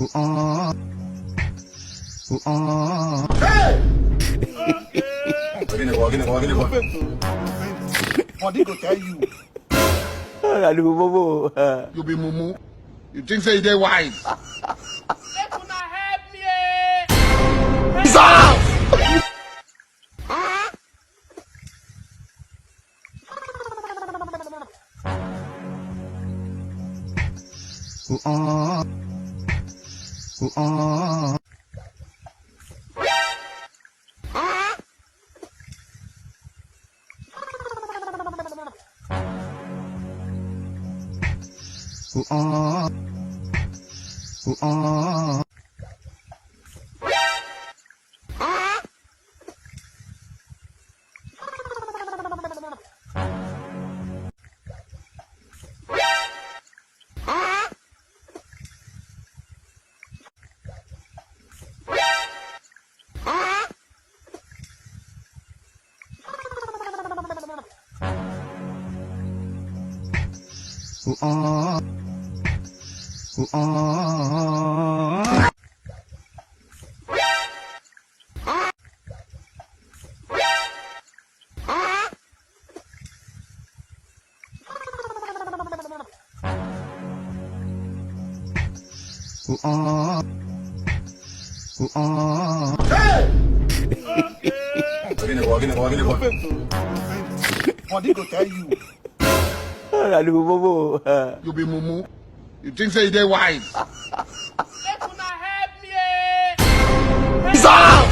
Hey! Gini kok. What did go tell you? Aduh, bobo. You be mumu. You think say they wise? Stop! Hey! Gini kok. What did go tell you? Aduh, bobo. You be mumu. You think say they wise? Stop!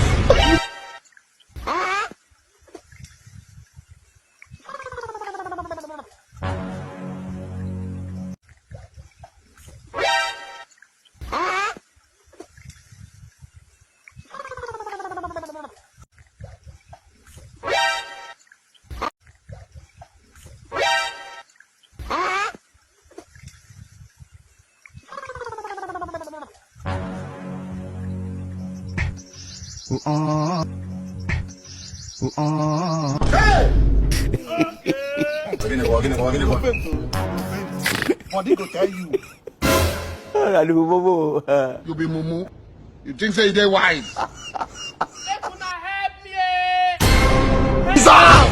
Hey! Gini kok. What did go tell you? Aduh, bobo. You be mumu. You think say they wise? Stop!